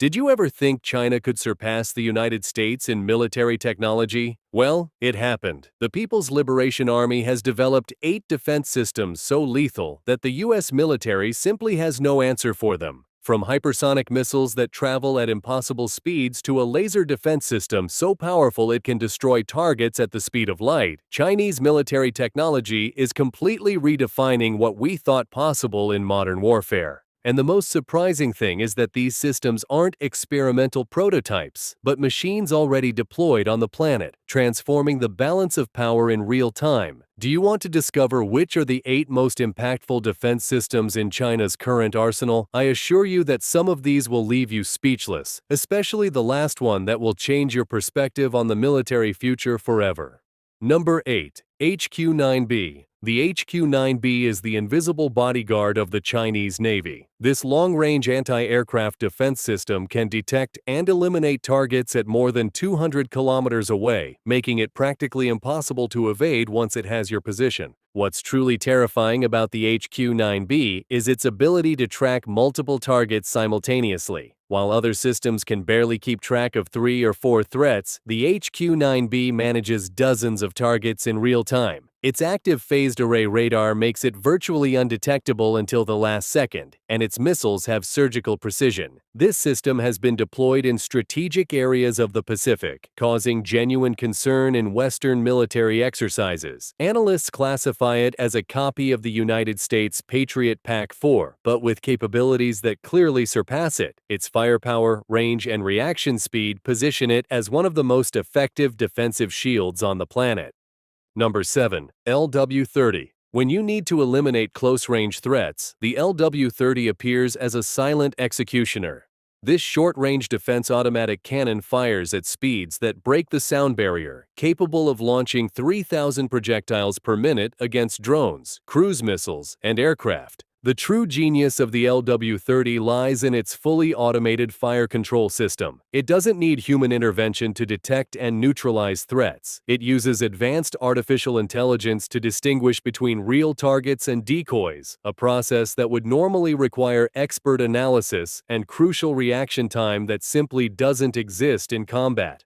Did you ever think China could surpass the United States in military technology? Well, it happened. The People's Liberation Army has developed 8 defense systems so lethal that the US military simply has no answer for them. From hypersonic missiles that travel at impossible speeds to a laser defense system so powerful it can destroy targets at the speed of light, Chinese military technology is completely redefining what we thought possible in modern warfare. And the most surprising thing is that these systems aren't experimental prototypes, but machines already deployed on the planet, transforming the balance of power in real time. Do you want to discover which are the 8 most impactful defense systems in China's current arsenal? I assure you that some of these will leave you speechless, especially the last one that will change your perspective on the military future forever. Number 8. HQ-9B. The HQ-9B is the invisible bodyguard of the Chinese Navy. This long-range anti-aircraft defense system can detect and eliminate targets at more than 200 kilometers away, making it practically impossible to evade once it has your position. What's truly terrifying about the HQ-9B is its ability to track multiple targets simultaneously. While other systems can barely keep track of 3 or 4 threats, the HQ-9B manages dozens of targets in real time. Its active phased array radar makes it virtually undetectable until the last second, and its missiles have surgical precision. This system has been deployed in strategic areas of the Pacific, causing genuine concern in Western military exercises. Analysts classify it as a copy of the United States Patriot PAC-4, but with capabilities that clearly surpass it. Its firepower, range, and reaction speed position it as one of the most effective defensive shields on the planet. Number 7. LW-30. When you need to eliminate close-range threats, the LW-30 appears as a silent executioner. This short-range defense automatic cannon fires at speeds that break the sound barrier, capable of launching 3,000 projectiles per minute against drones, cruise missiles, and aircraft. The true genius of the LW-30 lies in its fully automated fire control system. It doesn't need human intervention to detect and neutralize threats. It uses advanced artificial intelligence to distinguish between real targets and decoys, a process that would normally require expert analysis and crucial reaction time that simply doesn't exist in combat.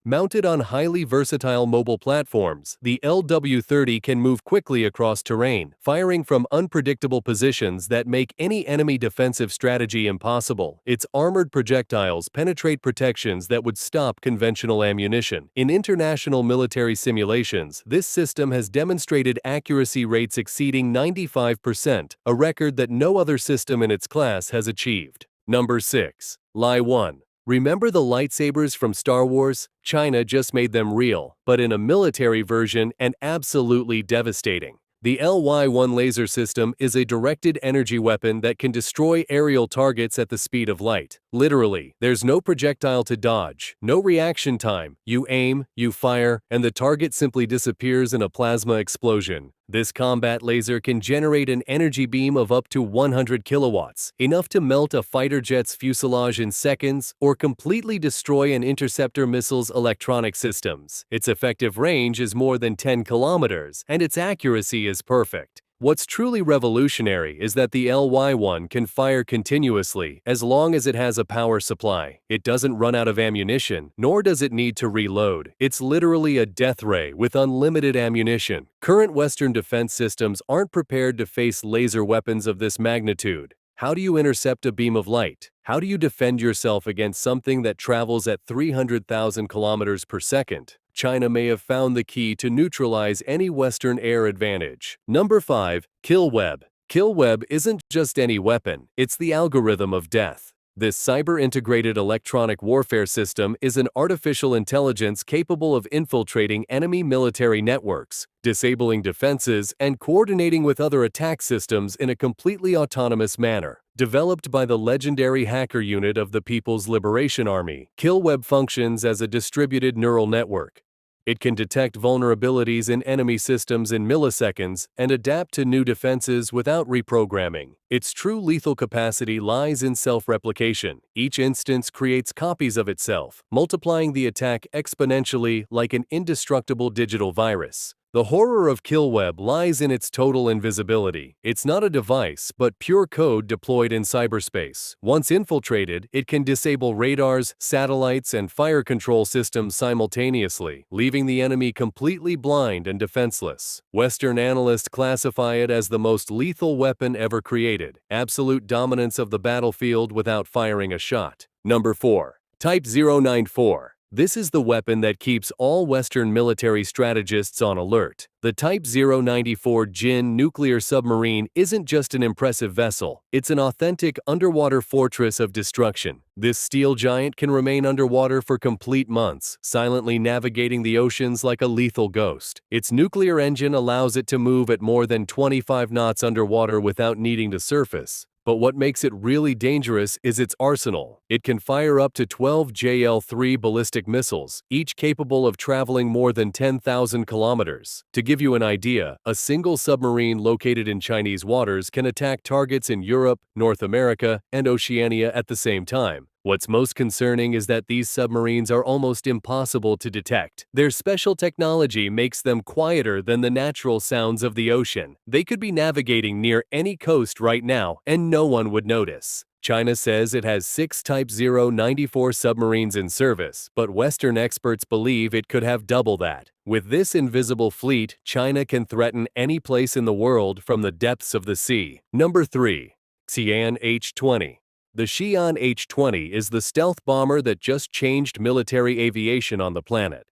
Mounted on highly versatile mobile platforms, the LW-30 can move quickly across terrain, firing from unpredictable positions that make any enemy defensive strategy impossible. Its armored projectiles penetrate protections that would stop conventional ammunition. In international military simulations, this system has demonstrated accuracy rates exceeding 95%, a record that no other system in its class has achieved. Number 6. Ly-1. Remember the lightsabers from Star Wars? China just made them real, but in a military version and absolutely devastating. The LY-1 laser system is a directed energy weapon that can destroy aerial targets at the speed of light. Literally, there's no projectile to dodge, no reaction time. You aim, you fire, and the target simply disappears in a plasma explosion. This combat laser can generate an energy beam of up to 100 kilowatts, enough to melt a fighter jet's fuselage in seconds or completely destroy an interceptor missile's electronic systems. Its effective range is more than 10 kilometers, and its accuracy is perfect. What's truly revolutionary is that the LY-1 can fire continuously as long as it has a power supply. It doesn't run out of ammunition, nor does it need to reload. It's literally a death ray with unlimited ammunition. Current Western defense systems aren't prepared to face laser weapons of this magnitude. How do you intercept a beam of light? How do you defend yourself against something that travels at 300,000 kilometers per second? China may have found the key to neutralize any Western air advantage. Number 5. Kill Web. Kill Web isn't just any weapon, it's the algorithm of death. This cyber-integrated electronic warfare system is an artificial intelligence capable of infiltrating enemy military networks, disabling defenses, and coordinating with other attack systems in a completely autonomous manner. Developed by the legendary hacker unit of the People's Liberation Army, Kill Web functions as a distributed neural network. It can detect vulnerabilities in enemy systems in milliseconds and adapt to new defenses without reprogramming. Its true lethal capacity lies in self-replication. Each instance creates copies of itself, multiplying the attack exponentially like an indestructible digital virus. The horror of Killweb lies in its total invisibility. It's not a device, but pure code deployed in cyberspace. Once infiltrated, it can disable radars, satellites, and fire control systems simultaneously, leaving the enemy completely blind and defenseless. Western analysts classify it as the most lethal weapon ever created, absolute dominance of the battlefield without firing a shot. Number 4. Type 094. This is the weapon that keeps all Western military strategists on alert. The Type 094 Gin nuclear submarine isn't just an impressive vessel, it's an authentic underwater fortress of destruction. This steel giant can remain underwater for complete months, silently navigating the oceans like a lethal ghost. Its nuclear engine allows it to move at more than 25 knots underwater without needing to surface. But what makes it really dangerous is its arsenal. It can fire up to 12 JL-3 ballistic missiles, each capable of traveling more than 10,000 kilometers. To give you an idea, a single submarine located in Chinese waters can attack targets in Europe, North America, and Oceania at the same time. What's most concerning is that these submarines are almost impossible to detect. Their special technology makes them quieter than the natural sounds of the ocean. They could be navigating near any coast right now, and no one would notice. China says it has 6 Type 094 submarines in service, but Western experts believe it could have double that. With this invisible fleet, China can threaten any place in the world from the depths of the sea. Number 3. Xi'an H-20. The Xi'an H-20 is the stealth bomber that just changed military aviation on the planet.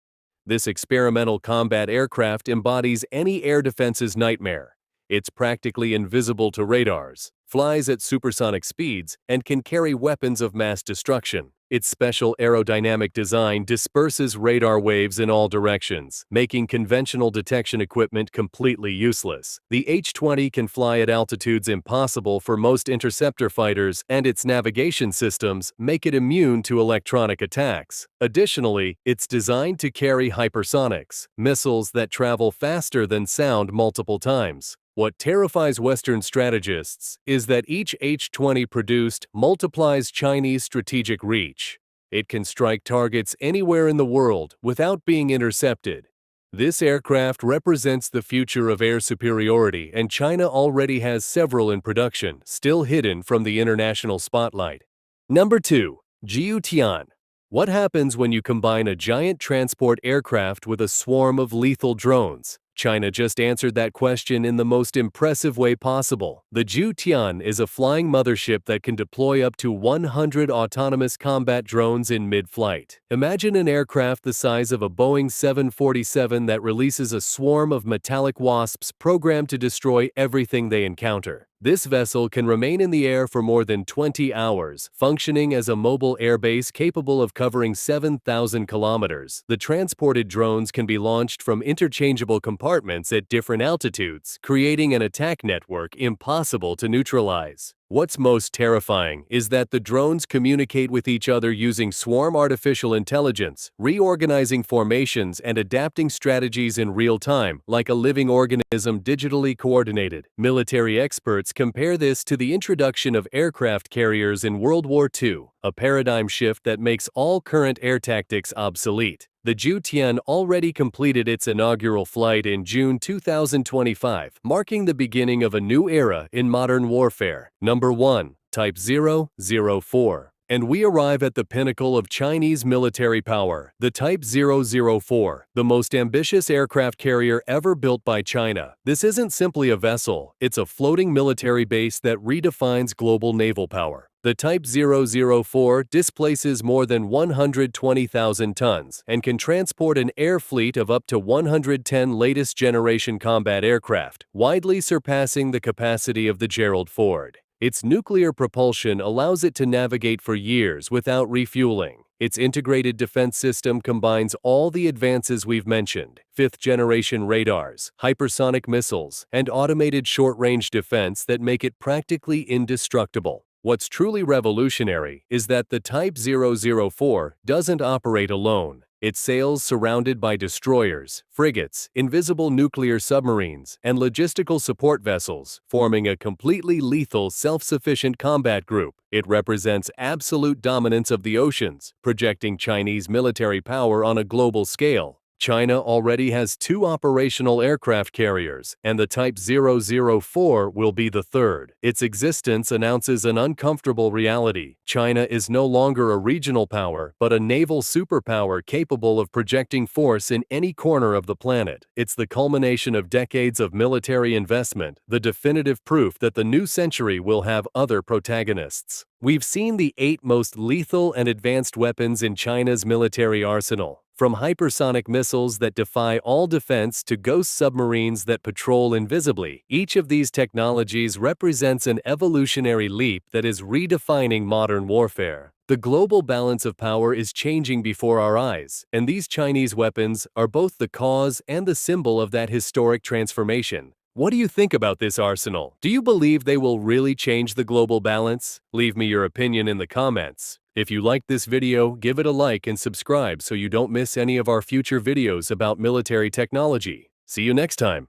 This experimental combat aircraft embodies any air defense's nightmare. It's practically invisible to radars, flies at supersonic speeds, and can carry weapons of mass destruction. Its special aerodynamic design disperses radar waves in all directions, making conventional detection equipment completely useless. The H-20 can fly at altitudes impossible for most interceptor fighters, and its navigation systems make it immune to electronic attacks. Additionally, it's designed to carry hypersonics, missiles that travel faster than sound multiple times. What terrifies Western strategists is that each H-20 produced multiplies Chinese strategic reach. It can strike targets anywhere in the world without being intercepted. This aircraft represents the future of air superiority, and China already has several in production, still hidden from the international spotlight. Number 2. Gutian. What happens when you combine a giant transport aircraft with a swarm of lethal drones? China just answered that question in the most impressive way possible. The Gutian is a flying mothership that can deploy up to 100 autonomous combat drones in mid-flight. Imagine an aircraft the size of a Boeing 747 that releases a swarm of metallic wasps programmed to destroy everything they encounter. This vessel can remain in the air for more than 20 hours, functioning as a mobile airbase capable of covering 7,000 kilometers. The transported drones can be launched from interchangeable compartments at different altitudes, creating an attack network impossible to neutralize. What's most terrifying is that the drones communicate with each other using swarm artificial intelligence, reorganizing formations and adapting strategies in real time, like a living organism digitally coordinated. Military experts compare this to the introduction of aircraft carriers in World War II, a paradigm shift that makes all current air tactics obsolete. The Gutian already completed its inaugural flight in June 2025, marking the beginning of a new era in modern warfare. Number 1. Type 004. And we arrive at the pinnacle of Chinese military power, the Type 004, the most ambitious aircraft carrier ever built by China. This isn't simply a vessel, it's a floating military base that redefines global naval power. The Type 004 displaces more than 120,000 tons and can transport an air fleet of up to 110 latest generation combat aircraft, widely surpassing the capacity of the Gerald Ford. Its nuclear propulsion allows it to navigate for years without refueling. Its integrated defense system combines all the advances we've mentioned: fifth-generation radars, hypersonic missiles, and automated short-range defense that make it practically indestructible. What's truly revolutionary is that the Type 004 doesn't operate alone. It sails surrounded by destroyers, frigates, invisible nuclear submarines, and logistical support vessels, forming a completely lethal, self-sufficient combat group. It represents absolute dominance of the oceans, projecting Chinese military power on a global scale. China already has 2 operational aircraft carriers, and the Type 004 will be the third. Its existence announces an uncomfortable reality. China is no longer a regional power, but a naval superpower capable of projecting force in any corner of the planet. It's the culmination of decades of military investment, the definitive proof that the new century will have other protagonists. We've seen the 8 most lethal and advanced weapons in China's military arsenal. From hypersonic missiles that defy all defense to ghost submarines that patrol invisibly, each of these technologies represents an evolutionary leap that is redefining modern warfare. The global balance of power is changing before our eyes, and these Chinese weapons are both the cause and the symbol of that historic transformation. What do you think about this arsenal? Do you believe they will really change the global balance? Leave me your opinion in the comments. If you liked this video, give it a like and subscribe so you don't miss any of our future videos about military technology. See you next time.